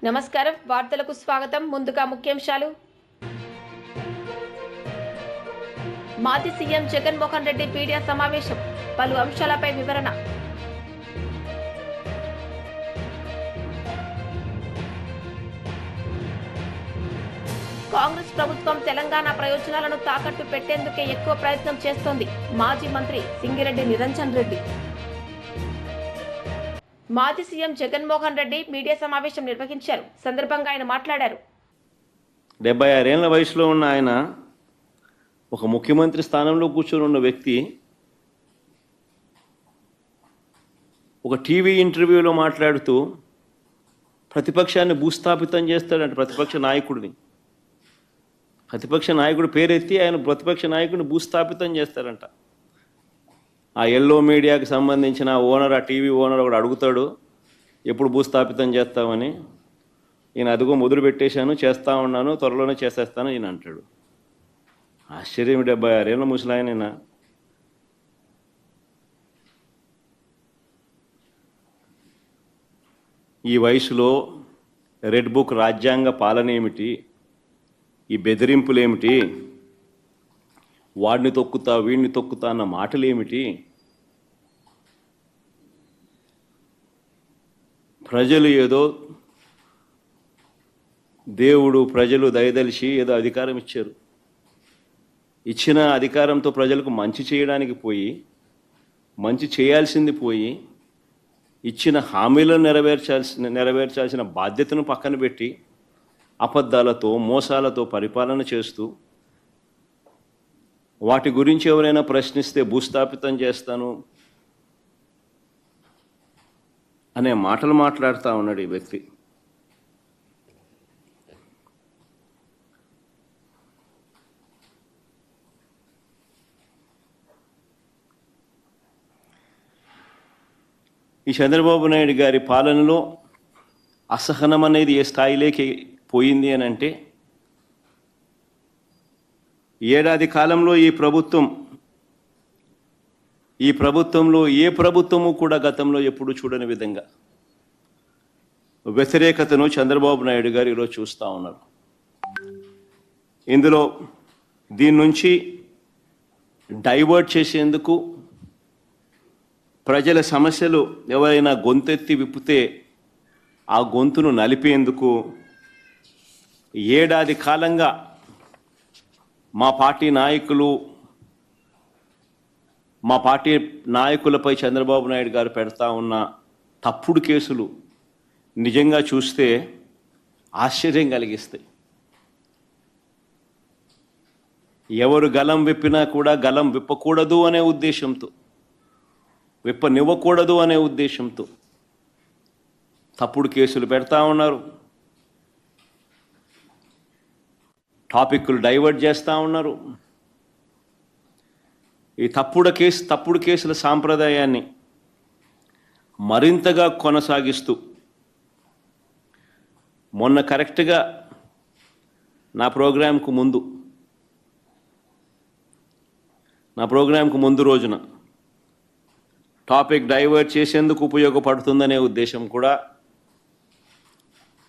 నమస్కారం వార్తలకు స్వాగతం. ముందుగా ముఖ్యాంశాలు. మాజీ సీఎం జగన్మోహన్ రెడ్డి మీడియా సమావేశం, పలు అంశాలపై వివరణ. కాంగ్రెస్ ప్రభుత్వం తెలంగాణ ప్రయోజనాలను తాకట్టు పెట్టేందుకే ఎక్కువ ప్రయత్నం చేస్తోంది. మాజీ మంత్రి సింగిరెడ్డి నిరంజన్ రెడ్డి. మాజీ సీఎం జగన్మోహన్ రెడ్డి మీడియా సమావేశం నిర్వహించారు. సందర్భంగా ఆయన మాట్లాడారు. 76 ఏళ్ల వయసులో ఉన్న ఆయన ఒక ముఖ్యమంత్రి స్థానంలో కూర్చొని ఉన్న వ్యక్తి ఒక టీవీ ఇంటర్వ్యూలో మాట్లాడుతూ ప్రతిపక్షాన్ని భూస్థాపితం చేస్తాడంట. ప్రతిపక్ష నాయకుడు పేరెత్తి ఆయన ప్రతిపక్ష నాయకుడిని భూస్థాపితం చేస్తాడంట. ఆ ఎల్లో మీడియాకి సంబంధించిన ఓనర్, ఆ టీవీ ఓనర్ ఒకడు అడుగుతాడు, ఎప్పుడు భూస్థాపితం చేస్తామని. ఈయన అదిగో మొదలు పెట్టేశాను, చేస్తూ ఉన్నాను, త్వరలోనే చేసేస్తాను ఈయన అంటాడు. ఆశ్చర్యం. 76 ఏళ్ళ ముసలాయన. ఈ వయసులో రెడ్ బుక్ రాజ్యాంగ పాలన ఏమిటి, ఈ బెదిరింపులేమిటి, వాడిని తొక్కుతా వీడిని తొక్కుతా అన్న మాటలు ఏమిటి? ప్రజలు ఏదో దేవుడు ప్రజలు దయదలిచి ఏదో అధికారం ఇచ్చారు. ఇచ్చిన అధికారంతో ప్రజలకు మంచి చేయడానికి పోయి, మంచి చేయాల్సింది పోయి, ఇచ్చిన హామీలను నెరవేర్చాల్సిన బాధ్యతను పక్కన పెట్టి అబద్ధాలతో మోసాలతో పరిపాలన చేస్తూ, వాటి గురించి ఎవరైనా ప్రశ్నిస్తే భూస్థాపితం చేస్తాను అనే మాటలు మాట్లాడుతూ ఉన్నాడు ఈ వ్యక్తి. ఈ చంద్రబాబు నాయుడు గారి పాలనలో అసహనం అనేది ఏ స్థాయిలోకి పోయింది అని అంటే, ఏడాది కాలంలో ఈ ప్రభుత్వంలో ఏ ప్రభుత్వము కూడా గతంలో ఎప్పుడు చూడని విధంగా వ్యతిరేకతను చంద్రబాబు నాయుడు గారు ఈరోజు చూస్తూ ఉన్నారు. ఇందులో దీని నుంచి డైవర్ట్ చేసేందుకు, ప్రజల సమస్యలు ఎవరైనా గొంతెత్తి విప్పితే ఆ గొంతును నలిపేందుకు ఏడాది కాలంగా మా పార్టీ నాయకులపై చంద్రబాబు నాయుడు గారు పెడతా ఉన్న తప్పుడు కేసులు నిజంగా చూస్తే ఆశ్చర్యం కలిగిస్తాయి. ఎవరు గలం విప్పినా కూడా గలం విప్పకూడదు అనే ఉద్దేశంతో, విప్పనివ్వకూడదు అనే ఉద్దేశంతో తప్పుడు కేసులు పెడతా ఉన్నారు. టాపిక్లు డైవర్ట్ చేస్తూ ఉన్నారు. ఈ తప్పుడు కేసుల సాంప్రదాయాన్ని మరింతగా కొనసాగిస్తూ, మొన్న కరెక్ట్గా నా ప్రోగ్రాంకు ముందు రోజున టాపిక్ డైవర్ట్ చేసేందుకు ఉపయోగపడుతుందనే ఉద్దేశం కూడా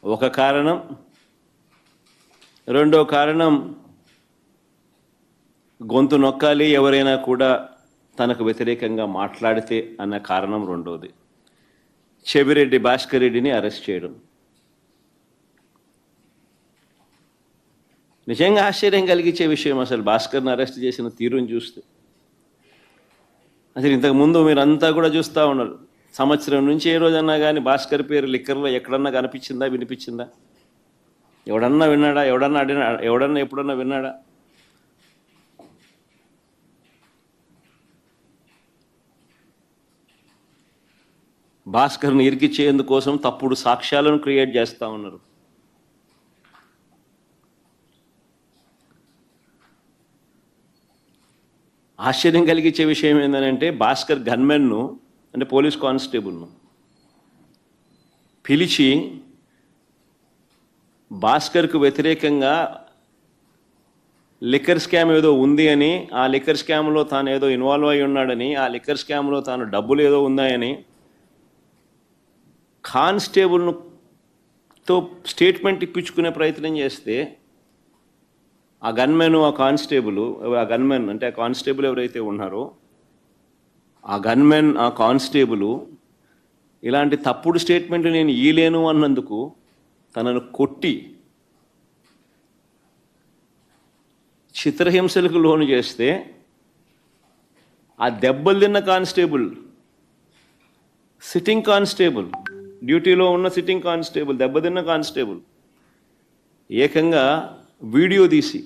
ఒక కారణం. రెండో కారణం, గొంతు నొక్కాలి ఎవరైనా కూడా తనకు వ్యతిరేకంగా మాట్లాడితే అన్న కారణం రెండోది. చెవిరెడ్డి భాస్కర్ రెడ్డిని అరెస్ట్ చేయడం నిజంగా ఆశ్చర్యం కలిగించే విషయం. అసలు భాస్కర్ని అరెస్ట్ చేసిన తీరుని చూస్తే, అసలు ఇంతకుముందు మీరంతా కూడా చూస్తూ ఉన్నారు, సంవత్సరం నుంచి ఏ రోజన్నా కానీ భాస్కర్ పేరు లిక్కర్లో ఎక్కడన్నా కనిపించిందా, వినిపించిందా? ఎవడన్నా విన్నాడా? ఎవడన్నా ఎప్పుడన్నా విన్నాడా? భాస్కర్ని ఇరికిచ్చేందుకోసం తప్పుడు సాక్ష్యాలను క్రియేట్ చేస్తూ ఉన్నారు. ఆశ్చర్యం కలిగించే విషయం ఏంటంటే, భాస్కర్ గన్మెన్ను, అంటే పోలీస్ కానిస్టేబుల్ను పిలిచి భాస్కర్కు వ్యతిరేకంగా లిక్కర్ స్కామ్ ఏదో ఉంది అని, ఆ లిక్కర్ స్కామ్లో తాను ఏదో ఇన్వాల్వ్ అయి ఉన్నాడని, ఆ లిక్కర్ స్కామ్లో తాను డబ్బులు ఏదో ఉన్నాయని కానిస్టేబుల్ను తో స్టేట్మెంట్ ఇప్పించుకునే ప్రయత్నం చేస్తే ఆ గన్మెన్ ఆ గన్మెన్ అంటే ఆ కానిస్టేబుల్ ఎవరైతే ఉన్నారో ఆ గన్మెన్ ఆ కానిస్టేబుల్ ఇలాంటి తప్పుడు స్టేట్మెంట్లు నేను ఇయ్యలేను అన్నందుకు తనను కొట్టి చిత్రహింసలకు లోను చేస్తే ఆ దెబ్బలు తిన్న కానిస్టేబుల్ సిట్టింగ్ కానిస్టేబుల్ డ్యూటీలో ఉన్న సిట్టింగ్ కానిస్టేబుల్ దెబ్బతిన్న కానిస్టేబుల్ ఏకంగా వీడియో తీసి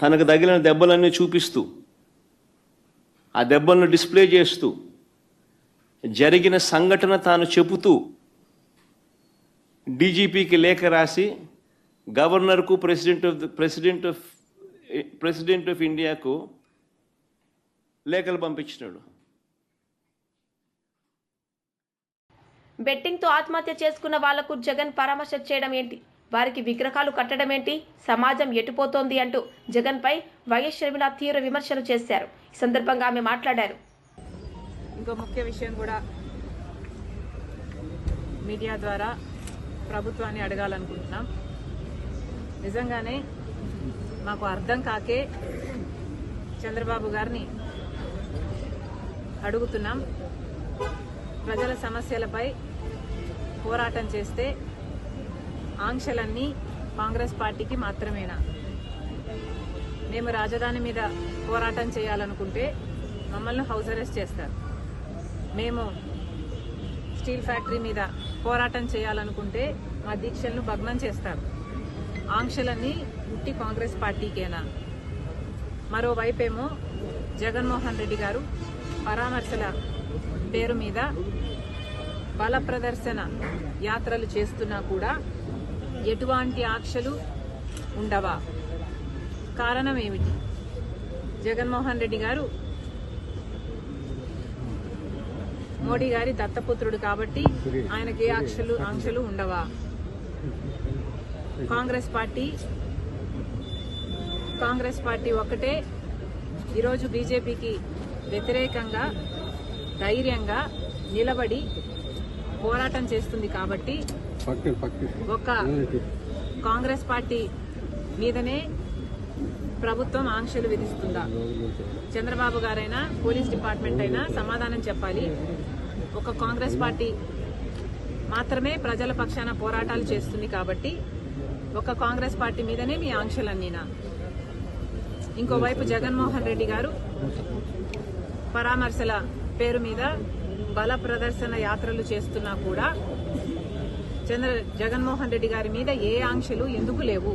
తనకు తగిలిన దెబ్బలన్నీ చూపిస్తూ ఆ దెబ్బలను డిస్ప్లే చేస్తూ జరిగిన సంఘటన తాను చెబుతూ డీజీపీకి లేఖ రాసి గవర్నర్కు ప్రెసిడెంట్ ఆఫ్ ఇండియాకు లేఖలు పంపించినాడు. బెట్టింగ్తో ఆత్మహత్య చేసుకున్న వాళ్లకు జగన్ పరామర్శ చేయడం ఏంటి, వారికి విగ్రహాలు కట్టడం ఏంటి, సమాజం ఎటుపోతోంది అంటూ జగన్పై వైఎస్ షర్మిల తీవ్ర విమర్శలు చేశారు. ఈ సందర్భంగా ఆమె మాట్లాడారు. ఇంకో ముఖ్య విషయం కూడా మీడియా ద్వారా ప్రభుత్వాన్ని అడగాలనుకుంటున్నాం. నిజంగానే మాకు అర్థం కాకే చంద్రబాబు గారిని అడుగుతున్నాం. ప్రజల సమస్యలపై పోరాటం చేస్తే ఆంక్షలన్నీ కాంగ్రెస్ పార్టీకి మాత్రమేనా? మేము రాజధాని మీద పోరాటం చేయాలనుకుంటే మమ్మల్ని హౌస్ అరెస్ట్ చేస్తారు. మేము స్టీల్ ఫ్యాక్టరీ మీద పోరాటం చేయాలనుకుంటే మా దీక్షలను భగ్నం చేస్తారు. ఆంక్షలన్నీ ఉట్టి కాంగ్రెస్ పార్టీకేనా? మరోవైపేమో జగన్మోహన్ రెడ్డి గారు పరామర్శల పేరు మీద బల ప్రదర్శన యాత్రలు చేస్తున్నా కూడా ఎటువంటి ఆంక్షలు ఉండవా? కారణం ఏమిటి? జగన్మోహన్ రెడ్డి గారు మోడీ గారి దత్తపుత్రుడు కాబట్టి ఆయనకి ఏ ఆంక్షలు ఉండవా? కాంగ్రెస్ పార్టీ ఒక్కటే ఈరోజు బీజేపీకి వ్యతిరేకంగా ధైర్యంగా నిలబడి పోరాటం చేస్తుంది కాబట్టి ఒక కాంగ్రెస్ పార్టీ మీదనే ప్రభుత్వం ఆంక్షలు విధిస్తుందా? చంద్రబాబు గారైనా పోలీస్ డిపార్ట్మెంట్ అయినా సమాధానం చెప్పాలి. ఒక కాంగ్రెస్ పార్టీ మాత్రమే ప్రజల పక్షాన పోరాటాలు చేస్తుంది కాబట్టి ఒక కాంగ్రెస్ పార్టీ మీదనే మీ ఆంక్షలన్నీనా? ఇంకోవైపు జగన్మోహన్ రెడ్డి గారు పరామర్శల పేరు మీద బల ప్రదర్శన యాత్రలు చేస్తున్నా కూడా జగన్మోహన్ రెడ్డి గారి మీద ఏ ఆంక్షలు ఎందుకు లేవు?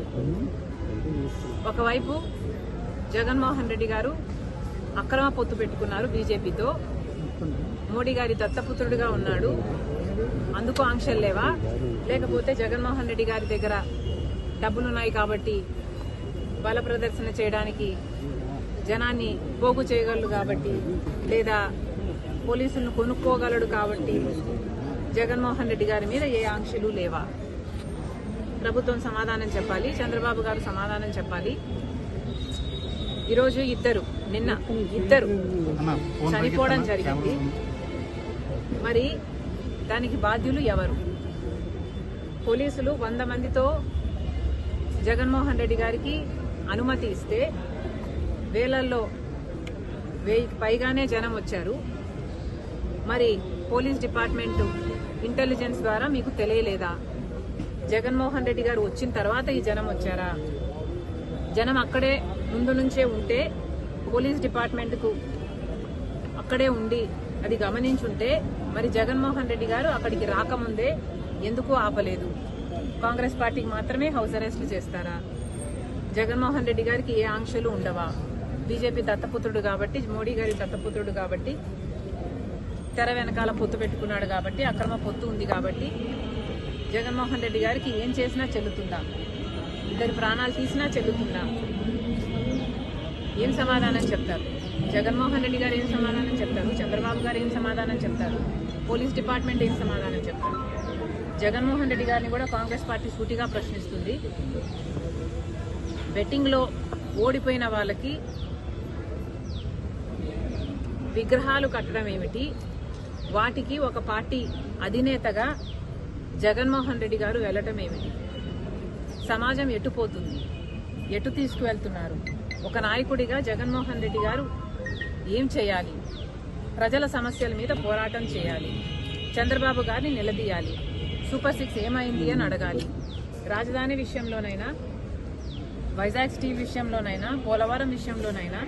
ఒకవైపు జగన్మోహన్ రెడ్డి గారు అక్రమ పొత్తు పెట్టుకున్నారు బీజేపీతో, మోడీ గారి దత్తపుత్రుడిగా ఉన్నాడు, అందుకు ఆంక్షలు లేవా? లేకపోతే జగన్మోహన్ రెడ్డి గారి దగ్గర డబ్బులున్నాయి కాబట్టి బల ప్రదర్శన చేయడానికి జనాన్ని పోగు చేయగలడు కాబట్టి, లేదా పోలీసులను కొనుక్కోగలడు కాబట్టి జగన్మోహన్ రెడ్డి గారి మీద ఏ ఆంక్షలు లేవా? ప్రభుత్వం సమాధానం చెప్పాలి, చంద్రబాబు గారు సమాధానం చెప్పాలి. ఈరోజు నిన్న ఇద్దరు చనిపోవడం జరిగింది. మరి దానికి బాధ్యులు ఎవరు? పోలీసులు 100 మందితో జగన్మోహన్ రెడ్డి గారికి అనుమతి ఇస్తే వేలల్లో 1000కి పైగానే జనం వచ్చారు. మరి పోలీస్ డిపార్ట్మెంట్ ఇంటెలిజెన్స్ ద్వారా మీకు తెలియలేదా? జగన్మోహన్ రెడ్డి గారు వచ్చిన తర్వాత ఈ జనం వచ్చారా? జనం అక్కడే ముందు నుంచే ఉంటే పోలీస్ డిపార్ట్మెంట్కు అక్కడే ఉండి అది గమనించుంటే మరి జగన్మోహన్ రెడ్డి గారు అక్కడికి రాకముందే ఎందుకు ఆపలేదు? కాంగ్రెస్ పార్టీకి మాత్రమే హౌస్ అరెస్టులు చేస్తారా? జగన్మోహన్ రెడ్డి గారికి ఏ ఆంక్షలు ఉండవా? బీజేపీ దత్తపుత్రుడు కాబట్టి, మోడీ గారి దత్తపుత్రుడు కాబట్టి, తెర వెనకాల పొత్తు పెట్టుకున్నాడు కాబట్టి, అక్రమ పొత్తు ఉంది కాబట్టి జగన్మోహన్ రెడ్డి గారికి ఏం చేసినా చెల్లుతుందా? ఇద్దరు ప్రాణాలు తీసినా చెల్లుతుందా? ఏం సమాధానం చెప్తారు? జగన్మోహన్ రెడ్డి గారు ఏం సమాధానం చెప్తారు? చంద్రబాబు గారు ఏం సమాధానం చెప్తారు? పోలీస్ డిపార్ట్మెంట్ ఏం సమాధానం చెప్తారు? జగన్మోహన్ రెడ్డి గారిని కూడా కాంగ్రెస్ పార్టీ సూటిగా ప్రశ్నిస్తుంది. బెట్టింగ్లో ఓడిపోయిన వాళ్ళకి విగ్రహాలు కట్టడం ఏమిటి? వాటికి ఒక పార్టీ అధినేతగా జగన్మోహన్ రెడ్డి గారు వెళ్ళటం ఏమిటి? సమాజం ఎటుపోతుంది? ఎటు తీసుకువెళ్తున్నారు? ఒక నాయకుడిగా జగన్మోహన్ రెడ్డి గారు ఏం చేయాలి? ప్రజల సమస్యల మీద పోరాటం చేయాలి, చంద్రబాబు గారిని నిలదీయాలి, సూపర్ 6 ఏమైంది అని అడగాలి. రాజధాని విషయంలోనైనా, వైజాగ్ స్టీల్ విషయంలోనైనా, పోలవరం విషయంలోనైనా,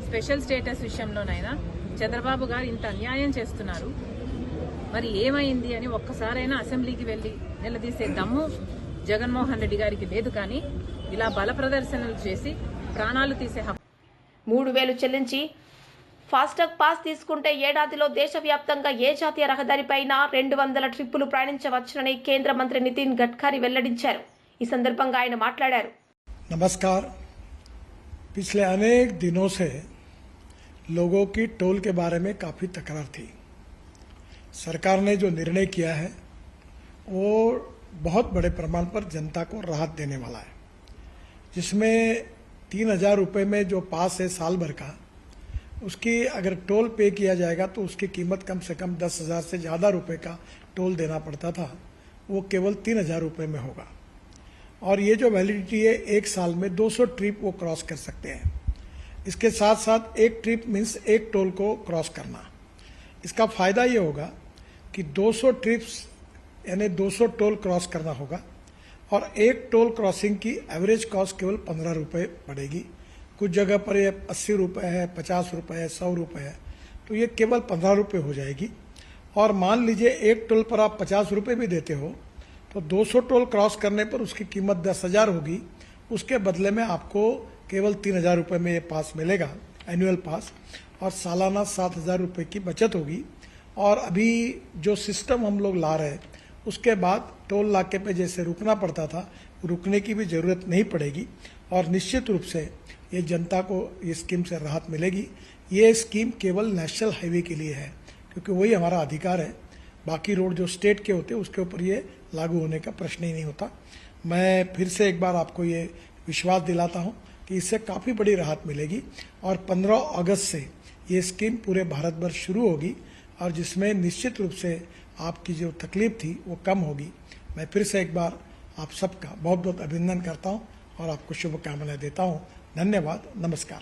స్పెషల్ స్టేటస్ విషయంలోనైనా చంద్రబాబు గారు ఇంత అన్యాయం చేస్తున్నారు, మరి ఏమైంది అని ఒక్కసారైనా అసెంబ్లీకి వెళ్ళి నిలదీసే దమ్ము జగన్మోహన్ రెడ్డి గారికి లేదు. కానీ ఇలా బల ప్రదర్శనలు చేసి ప్రాణాలు తీసే 3,000 చెల్లించి ఫాస్టాగ్ పాస్ తీసుకుంటే ఏడాదిలో దేశవ్యాప్తంగా ఏ జాతీయ రహదారిపైనా 200 ట్రిప్పులు ప్రయాణించవచ్చునని కేంద్ర మంత్రి నితిన్ గడ్కరీ వెల్లడించారు. ఈ సందర్భంగా ఆయన మాట్లాడారు. नमस्कार। पिछले अनेक दिनों से लोगों की टोल के बारे में काफ़ी तकरार थी। सरकार ने जो निर्णय किया है वो बहुत बड़े प्रमाण पर जनता को राहत देने वाला है, जिसमें 3,000 रुपये में जो पास है साल भर का, उसकी अगर टोल पे किया जाएगा तो उसकी कीमत कम से कम 10,000 से ज़्यादा रुपये का टोल देना पड़ता था, वो केवल 3,000 रुपये में होगा। और ये जो वैलिडिटी है 1 साल में 200 ट्रिप वो क्रॉस कर सकते हैं। इसके साथ साथ 1 ट्रिप मीन्स 1 टोल को क्रॉस करना। इसका फ़ायदा ये होगा कि 200 ट्रिप्स यानी 200 टोल क्रॉस करना होगा और 1 टोल क्रॉसिंग की एवरेज कॉस्ट केवल 15 रुपये पड़ेगी। कुछ जगह पर ये 80 रुपये है, 50 रुपये है, 100 रुपये है, तो ये केवल 15 रुपये हो जाएगी। और मान लीजिए 1 टोल पर आप 50 रुपये भी देते हो तो 200 टोल क्रॉस करने पर उसकी कीमत 10,000 होगी। उसके बदले में आपको केवल 3,000 रुपये में ये पास मिलेगा, एनुअल पास, और सालाना 7,000 रुपये की बचत होगी। और अभी जो सिस्टम हम लोग ला रहे हैं उसके बाद टोल नाके पे जैसे रुकना पड़ता था, रुकने की भी ज़रूरत नहीं पड़ेगी और निश्चित रूप से ये जनता को ये स्कीम से राहत मिलेगी। ये स्कीम केवल नेशनल हाईवे के लिए है क्योंकि वही हमारा अधिकार है। बाकी रोड जो स्टेट के होते हैं उसके ऊपर ये लागू होने का प्रश्न ही नहीं होता। मैं फिर से एक बार आपको ये विश्वास दिलाता हूँ कि इससे काफ़ी बड़ी राहत मिलेगी और 15 अगस्त से ये स्कीम पूरे भारत भर शुरू होगी और जिसमें निश्चित रूप से आपकी जो तकलीफ थी वो कम होगी। मैं फिर से एक बार आप सबका बहुत बहुत अभिनंदन करता हूँ और आपको शुभकामनाएं देता हूँ। धन्यवाद, नमस्कार।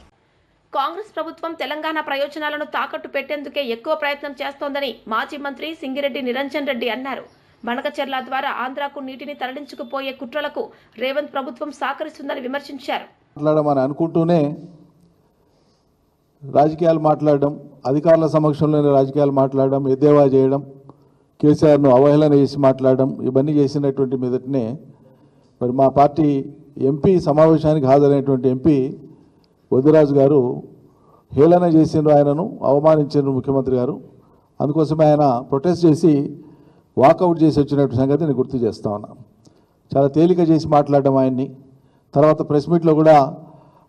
కాంగ్రెస్ ప్రభుత్వం తెలంగాణ ప్రయోజనాలను తాకట్టు పెట్టేందుకే ఎక్కువ ప్రయత్నం చేస్తోందని మాజీ మంత్రి సింగిరెడ్డి నిరంజన్ రెడ్డి అన్నారు. బనకచెర్ల ద్వారా ఆంధ్రాకు నీటిని తరలించుకుపోయే కుట్రలకు రేవంత్ ప్రభుత్వం సహకరిస్తుందని విమర్శించారు. మాట్లాడమని అనుకుంటూనే రాజకీయాలు మాట్లాడడం, అధికారుల సమక్షంలోనే రాజకీయాలు మాట్లాడడం, ఎద్దేవా చేయడం, కేసీఆర్ను అవహేళన చేసి మాట్లాడడం, ఇవన్నీ చేసినటువంటి మీదటనే మరి మా పార్టీ ఎంపీ సమావేశానికి హాజరైనటువంటి ఎంపీ వదిరాజు గారు హేళన చేసిండ్రు, ఆయనను అవమానించారు ముఖ్యమంత్రి గారు. అందుకోసమే ఆయన ప్రొటెస్ట్ చేసి వాకౌట్ చేసి వచ్చినట్టు సంగతి నేను గుర్తు చేస్తా ఉన్నా. చాలా తేలిక చేసి మాట్లాడడం ఆయన్ని. తర్వాత ప్రెస్ మీట్లో కూడా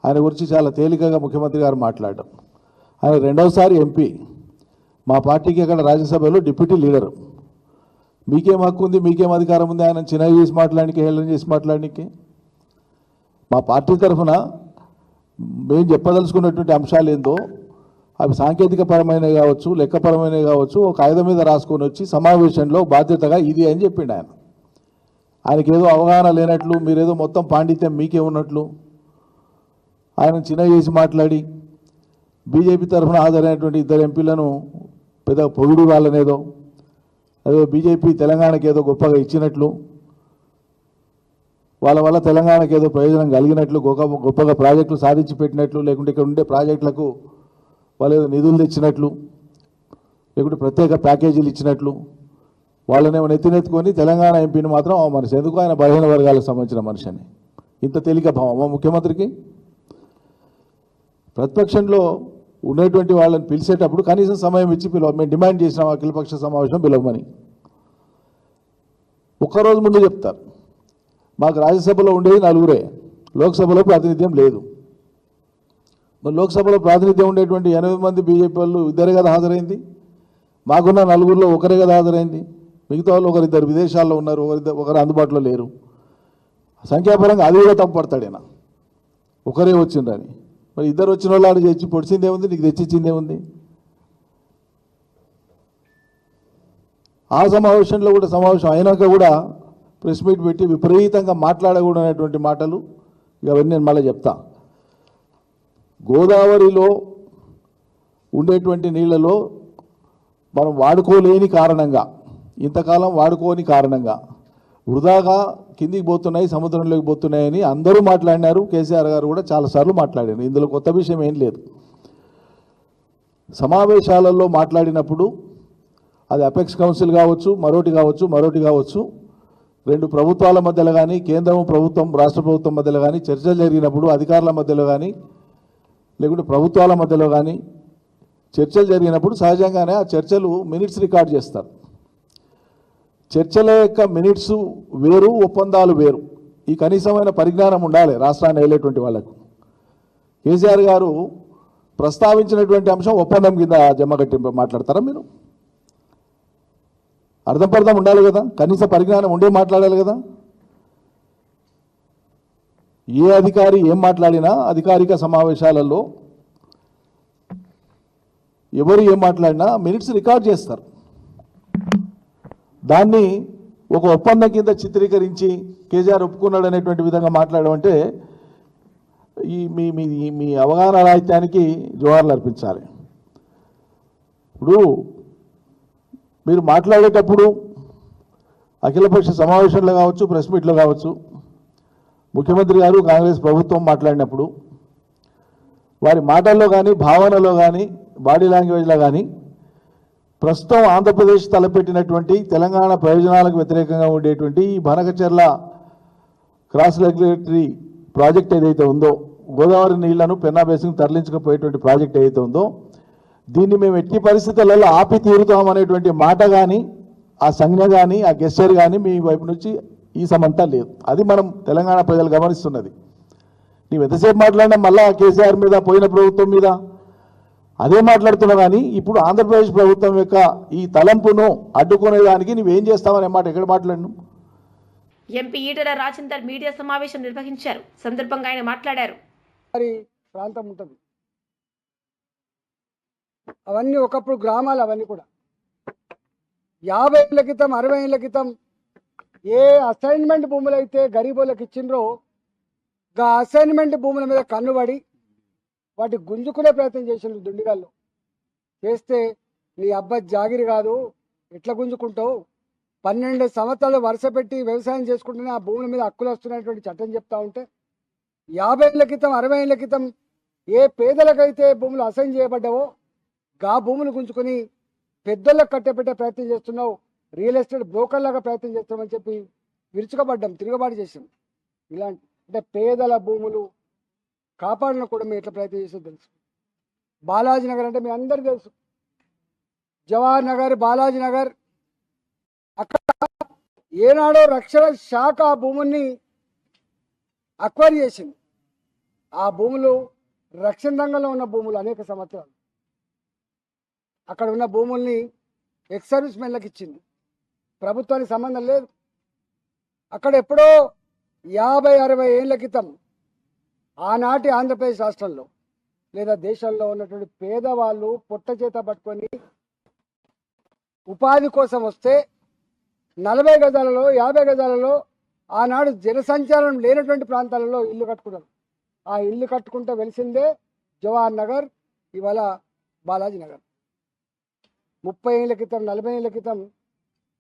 ఆయన గురించి చాలా తేలికగా ముఖ్యమంత్రి గారు మాట్లాడడం. ఆయన రెండవసారి ఎంపీ, మా పార్టీకి అక్కడ రాజ్యసభలో డిప్యూటీ లీడరు. మీకేం హక్కు ఉంది, మీకేం అధికారం ఉంది ఆయన చిన్నగా చేసి మాట్లాడడానికి, హేళన చేసి మాట్లాడడానికి? మా పార్టీ తరఫున మేము చెప్పదలుచుకున్నటువంటి అంశాలు ఏందో అవి సాంకేతికపరమైనవి కావచ్చు, లెక్కపరమైనవి కావచ్చు, ఒక కాగితం మీద రాసుకొని వచ్చి సమావేశంలో బాధ్యతగా ఇది అని చెప్పిండు ఆయన. ఆయనకి ఏదో అవగాహన లేనట్లు, మీరేదో మొత్తం పాండిత్యం మీకే ఉన్నట్లు ఆయన చిన్న చేసి మాట్లాడి బీజేపీ తరఫున హాజరైనటువంటి 2 ఎంపీలను పెద్ద పొగుడు వాళ్ళనేదో, అదో బీజేపీ తెలంగాణకి ఏదో గొప్పగా ఇచ్చినట్లు, వాళ్ళ వల్ల తెలంగాణకి ఏదో ప్రయోజనం కలిగినట్లు, గొప్పగా ప్రాజెక్టులు సాధించి పెట్టినట్లు, లేకుంటే ఇక్కడ ఉండే ప్రాజెక్టులకు వాళ్ళు ఏదో నిధులు తెచ్చినట్లు, లేకుంటే ప్రత్యేక ప్యాకేజీలు ఇచ్చినట్లు వాళ్ళనేమో నెత్తినెత్తుకొని తెలంగాణ ఎంపీని మాత్రం మనిషి ఎందుకు ఆయన బలహీన వర్గాలకు సంబంధించిన మనిషి అని ఇంత తేలిక భావం మా ముఖ్యమంత్రికి? ప్రతిపక్షంలో ఉండేటువంటి వాళ్ళని పిలిచేటప్పుడు కనీసం సమయం ఇచ్చి మేము డిమాండ్ చేసినాం అఖిలపక్ష సమావేశం పిలవమని. ఒక్కరోజు ముందు చెప్తారు. మాకు రాజ్యసభలో ఉండేది 4, లోక్సభలో ప్రాతినిధ్యం లేదు. మరి లోక్సభలో ప్రాతినిధ్యం ఉండేటువంటి 8 మంది బీజేపీ వాళ్ళు 2 కదా హాజరైంది. మాకున్న 4లో 1 కదా హాజరైంది. మిగతా వాళ్ళు 1-2 విదేశాల్లో ఉన్నారు, ఒకరు అందుబాటులో లేరు. సంఖ్యాపరంగా అది కూడా తప్పు పడతాడేనా, ఒకరే వచ్చిండ్రని. మరి 2 వచ్చిన వాళ్ళు ఆడు తెచ్చి పొడిచిందేముంది, నీకు తెచ్చిచ్చిందేముంది? ఆ సమావేశంలో కూడా సమావేశం అయినాక కూడా ప్రెస్ మీట్ పెట్టి విపరీతంగా మాట్లాడకూడనటువంటి మాటలు ఇవన్నీ నేను మళ్ళీ చెప్తా. గోదావరిలో ఉండేటువంటి నీళ్లలో మనం వాడుకోలేని కారణంగా, ఇంతకాలం వాడుకోని కారణంగా వృధాగా కిందికి పోతున్నాయి, సముద్రంలోకి పోతున్నాయని అందరూ మాట్లాడినారు. కేసీఆర్ గారు కూడా చాలాసార్లు మాట్లాడారు. ఇందులో కొత్త విషయం ఏం లేదు. సమావేశాలలో మాట్లాడినప్పుడు అది అపెక్స్ కౌన్సిల్ కావచ్చు, మరోటి కావచ్చు, రెండు ప్రభుత్వాల మధ్యలో కానీ, కేంద్రం ప్రభుత్వం రాష్ట్ర ప్రభుత్వం మధ్యలో కానీ చర్చలు జరిగినప్పుడు, అధికారుల మధ్యలో కానీ లేకుంటే ప్రభుత్వాల మధ్యలో కానీ చర్చలు జరిగినప్పుడు సహజంగానే ఆ చర్చలు మినిట్స్ రికార్డ్ చేస్తారు. చర్చల యొక్క మినిట్స్ వేరు, ఒప్పందాలు వేరు. ఈ కనీసమైన పరిజ్ఞానం ఉండాలి రాష్ట్రాన్ని వెళ్ళేటువంటి వాళ్ళకు. కేసీఆర్ గారు ప్రస్తావించినటువంటి అంశం ఒప్పందం కింద జమగట్టి మాట్లాడతారా మీరు? అర్థం ఉండాలి కదా, కనీస పరిజ్ఞానం ఉండే మాట్లాడాలి కదా. ఏ అధికారి ఏం మాట్లాడినా అధికారిక సమావేశాలలో ఎవరు ఏం మాట్లాడినా మినిట్స్ రికార్డ్ చేస్తారు. దాన్ని ఒక ఒప్పందం కింద చిత్రీకరించి కేసీఆర్ ఒప్పుకున్నాడు అనేటువంటి విధంగా మాట్లాడడం అంటే ఈ మీ మీ మీ అవగాహన రాహిత్యానికి జోహార్లు అర్పించాలి. ఇప్పుడు మీరు మాట్లాడేటప్పుడు అఖిలపక్ష సమావేశంలో కావచ్చు, ప్రెస్ మీట్లో కావచ్చు, ముఖ్యమంత్రి గారు కాంగ్రెస్ ప్రభుత్వం మాట్లాడినప్పుడు వారి మాటల్లో కానీ, భావనలో కానీ, బాడీ లాంగ్వేజ్లో కానీ ప్రస్తుతం ఆంధ్రప్రదేశ్ తలపెట్టినటువంటి తెలంగాణ ప్రయోజనాలకు వ్యతిరేకంగా ఉండేటువంటి ఈ బనకచెర్ల క్రాస్ రెగ్యులేటరీ ప్రాజెక్ట్ ఏదైతే ఉందో, గోదావరి నీళ్లను పెన్నా బేసిన్ తరలించకపోయేటువంటి ప్రాజెక్ట్ ఏదైతే ఉందో, దీన్ని మేము ఎట్టి పరిస్థితులలో ఆపి తీరుతామనేటువంటి మాట కానీ, ఆ సంజ్ఞ కానీ, ఆ గెస్చర్ కానీ మీ వైపు నుంచి ఈ సమంతా లేదు. అది మనం తెలంగాణ ప్రజలు గమనిస్తున్నది. నీవు ఎంతసేపు మాట్లాడినా మళ్ళా కేసీఆర్ మీద, పోయిన ప్రభుత్వం మీద అదే మాట్లాడుతున్నావు. కానీ ఇప్పుడు ఆంధ్రప్రదేశ్ ప్రభుత్వం యొక్క ఈ తలంపును అడ్డుకునేదానికి నువ్వేం చేస్తావనే మాట ఎక్కడ మాట్లాడినావు? ఎంపీ ఈటెల రాజేందర్ మీడియా సమావేశం నిర్వహించారు. సందర్భంగా ఆయన మాట్లాడారు. ప్రాంతం ఉంటుంది, అవన్నీ ఒకప్పుడు గ్రామాలు, అవన్నీ కూడా 50 ఏళ్ల క్రితం 60 ఏళ్ల క్రితం ఏ అసైన్మెంట్ భూములు అయితే గరీబులకు ఇచ్చిండ్రో ఆ అసైన్మెంట్ భూముల మీద కన్నుబడి వాటి గుంజుకునే ప్రయత్నం చేసిండ్రు దుండిగాళ్ళు. చేస్తే నీ అబ్బా జాగిరి కాదు, ఎట్లా గుంజుకుంటావు, 12 సంవత్సరాలు వరుస పెట్టి వ్యవసాయం చేసుకుంటూనే ఆ భూముల మీద హక్కులు వస్తున్నటువంటి చట్టం చెప్తా ఉంటే 50 ఏళ్ల క్రితం 60 ఏళ్ల క్రితం ఏ పేదలకైతే భూములు అసైన్ చేయబడ్డావో గా భూములు గుంజుకొని పెద్దోళ్ళకి కట్టెపెట్టే ప్రయత్నం చేస్తున్నావు, రియల్ ఎస్టేట్ బ్రోకర్లాగా ప్రయత్నం చేస్తున్నామని చెప్పి విరుచుకబడ్డాం, తిరుగుబాటు చేసాం. ఇలాంటి అంటే పేదల భూములు కాపాడడం కూడా మేము ఎట్లా ప్రయత్నం చేసో తెలుసు. బాలాజీ నగర్ అంటే మీ అందరికీ తెలుసు, జవహర్ నగర్, బాలాజీ నగర్, అక్కడ ఏనాడో రక్షణ శాఖ ఆ భూముల్ని అక్వైర్ చేసింది. ఆ భూములు రక్షణ రంగంలో ఉన్న భూములు అనేక సంవత్సరాలు. అక్కడ ఉన్న భూముల్ని ఎక్స్ సర్వీస్ మెన్లకు ఇచ్చింది, ప్రభుత్వానికి సంబంధం లేదు. అక్కడ ఎప్పుడో 50-60 ఏళ్ల క్రితం ఆనాటి ఆంధ్రప్రదేశ్ రాష్ట్రంలో లేదా దేశంలో ఉన్నటువంటి పేదవాళ్ళు పొట్ట చేత పట్టుకొని ఉపాధి కోసం వస్తే 40 గజాలలో 50 గజాలలో ఆనాడు జనసంచారం లేనటువంటి ప్రాంతాలలో ఇల్లు కట్టుకున్నారు. ఆ ఇల్లు కట్టుకుంటూ వెలిసిందే జవహర్ నగర్, ఇవాళ బాలాజీ నగర్. 30 ఏళ్ల క్రితం 40 ఏళ్ల క్రితం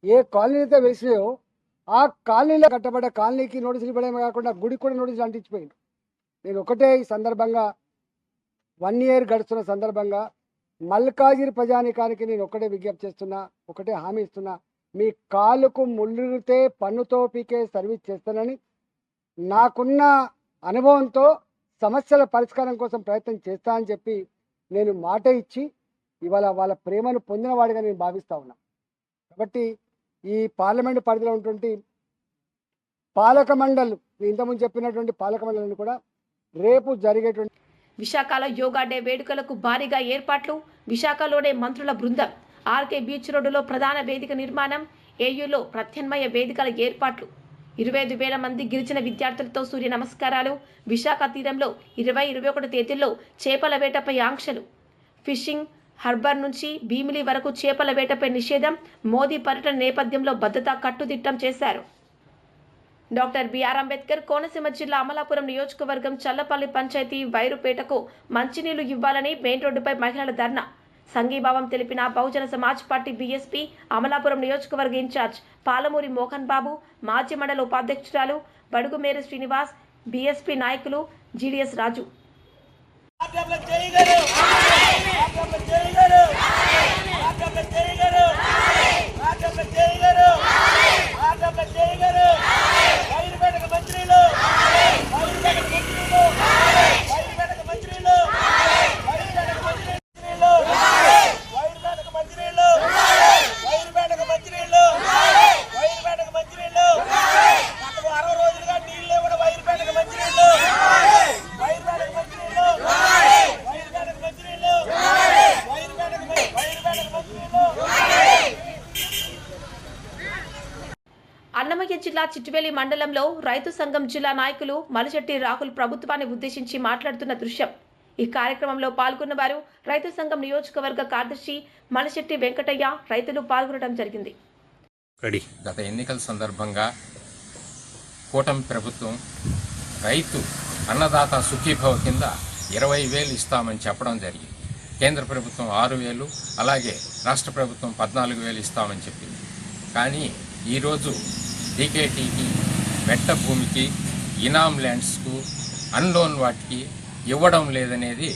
ఏ కాలనీ అయితే వెలిసినాయో ఆ కాలనీలో కట్టబడ్డ కాలనీకి నోటీసులు ఇవ్వడమే కాకుండా గుడికి కూడా నోటీసులు అంటించిపోయింది. నేను ఒకటే ఈ సందర్భంగా 1 ఇయర్ గడుస్తున్న సందర్భంగా మల్కాజిరి ప్రజానీకానికి నేను ఒకటే విజ్ఞప్తి చేస్తున్నా, ఒకటే హామీ ఇస్తున్నా, మీ కాలుకు ముళ్ళురితే పన్నుతో పీకే సర్వీస్ చేస్తానని, నాకున్న అనుభవంతో సమస్యల పరిష్కారం కోసం ప్రయత్నం చేస్తా అని చెప్పి నేను మాట ఇచ్చి ఇవాళ వాళ్ళ ప్రేమను పొందిన వాడిగా నేను భావిస్తా ఉన్నా. కాబట్టి ఈ పార్లమెంటు పరిధిలో ఉన్నటువంటి పాలక మండలి, ఇంతకుముందు చెప్పినటువంటి పాలక మండలిని కూడా రేపు జరిగేటువంటి విశాఖలో యోగా డే వేడుకలకు భారీగా ఏర్పాట్లు. విశాఖలోనే మంత్రుల బృందం. ఆర్కే బీచ్ రోడ్డులో ప్రధాన వేదిక నిర్మాణం. ఏయూలో ప్రత్యామ్నాయ వేదికల ఏర్పాట్లు. 25,000 మంది గిరిజన విద్యార్థులతో సూర్య నమస్కారాలు. విశాఖ తీరంలో 20-21 తేదీల్లో చేపల వేటపై ఆంక్షలు. ఫిషింగ్ హార్బర్ నుంచి భీమిలి వరకు చేపల వేటపై నిషేధం, మోదీ పర్యటన నేపథ్యంలో భద్రత కట్టుదిట్టం చేశారు. డాక్టర్ బిఆర్ అంబేద్కర్ కోనసీమ జిల్లా అమలాపురం నియోజకవర్గం చల్లపల్లి పంచాయతీ వైరుపేటకు మంచినీళ్లు ఇవ్వాలని మెయిన్ రోడ్డుపై మహిళల ధర్నా. సంఘీభావం తెలిపిన బహుజన సమాజ్ పార్టీ బీఎస్పీ అమలాపురం నియోజకవర్గ ఇన్ఛార్జ్ పాలమూరి మోహన్ బాబు, మాజీ మండల ఉపాధ్యక్షురాలు బడుగుమేరి శ్రీనివాస్, బీఎస్పీ నాయకులు జీడీఎస్ రాజు. అన్నమయ్య జిల్లా చిట్టివేలి మండలంలో రైతు సంఘం జిల్లా నాయకులు మలిశెట్టి రాహుల్ ప్రభుత్వాన్ని ఉద్దేశించి మాట్లాడుతున్న దృశ్యం. ఈ కార్యక్రమంలో పాల్గొన్న వారు రైతు సంఘం నియోజకవర్గ కార్యదర్శి మలిశెట్టి వెంకటయ్య, రైతులు పాల్గొనడం జరిగింది. గత ఎన్నికల సందర్భంగా కూటమి ప్రభుత్వం రైతు అన్నదాత సుఖీభవ కింద 20,000 ఇస్తామని చెప్పడం జరిగింది. కేంద్ర ప్రభుత్వం 6,000, అలాగే రాష్ట్ర ప్రభుత్వం 14,000 ఇస్తామని చెప్పింది. కానీ ఈరోజు డీకేటీకి, మెట్ట భూమికి, ఇనామ్ ల్యాండ్స్కు, అన్లోన్ వాటికి ఇవ్వడం లేదనేది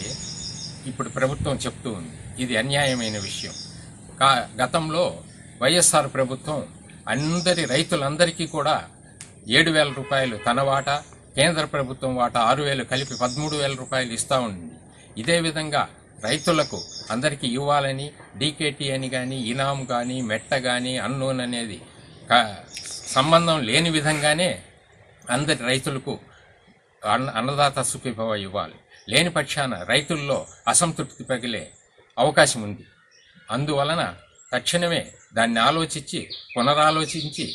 ఇప్పుడు ప్రభుత్వం చెప్తూ ఉంది. ఇది అన్యాయమైన విషయం. గతంలో వైఎస్ఆర్ ప్రభుత్వం రైతులందరికీ కూడా 7,000 రూపాయలు తన వాటా, కేంద్ర ప్రభుత్వం వాటా 6,000 కలిపి 13,000 రూపాయలు ఇస్తూ ఉంది. ఇదే విధంగా రైతులకు అందరికీ ఇవ్వాలని డీకేటీ అని కానీ, ఇనాం కానీ, మెట్ట కానీ, అన్లోన్ అనేది సంబంధం లేని విధంగానే అందరి రైతులకు అన్నదాత సుఖీభవ ఇవ్వాలి. లేని పక్షాన రైతుల్లో అసంతృప్తి పగిలే అవకాశం ఉంది. అందువలన తక్షణమే దాన్ని ఆలోచించి పునరాలోచించి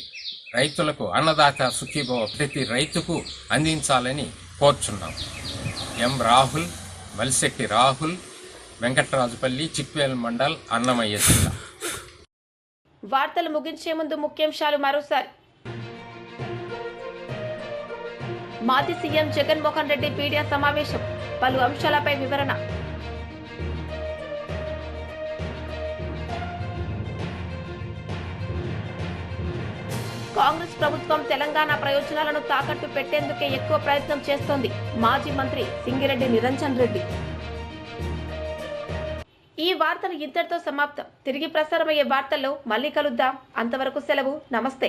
రైతులకు అన్నదాత సుఖీభవ ప్రతి రైతుకు అందించాలని కోరుచున్నాం. ఎం రాహుల్, మలిశెట్టి రాహుల్, వెంకటరాజుపల్లి, చిట్వేల్ మండల్, అన్నమయ్య జిల్లా. వార్తలు ముగించే ముందు ముఖ్యాంశాలు మరోసారి. మాజీ సీఎం జగన్మోహన్ రెడ్డి మీడియా సమావేశం, పలు అంశాలపై వివరణ. కాంగ్రెస్ ప్రభుత్వం తెలంగాణ ప్రయోజనాలను తాకట్టు పెట్టేందుకే ఎక్కువ ప్రయత్నం చేస్తోంది, మాజీ మంత్రి సింగిరెడ్డి నిరంజన్ రెడ్డి. ఈ వార్తలు ఇంతటితో సమాప్తం. తిరిగి ప్రసారమయ్యే వార్తల్లో మళ్ళీ కలుద్దాం. అంతవరకు సెలవు. నమస్తే.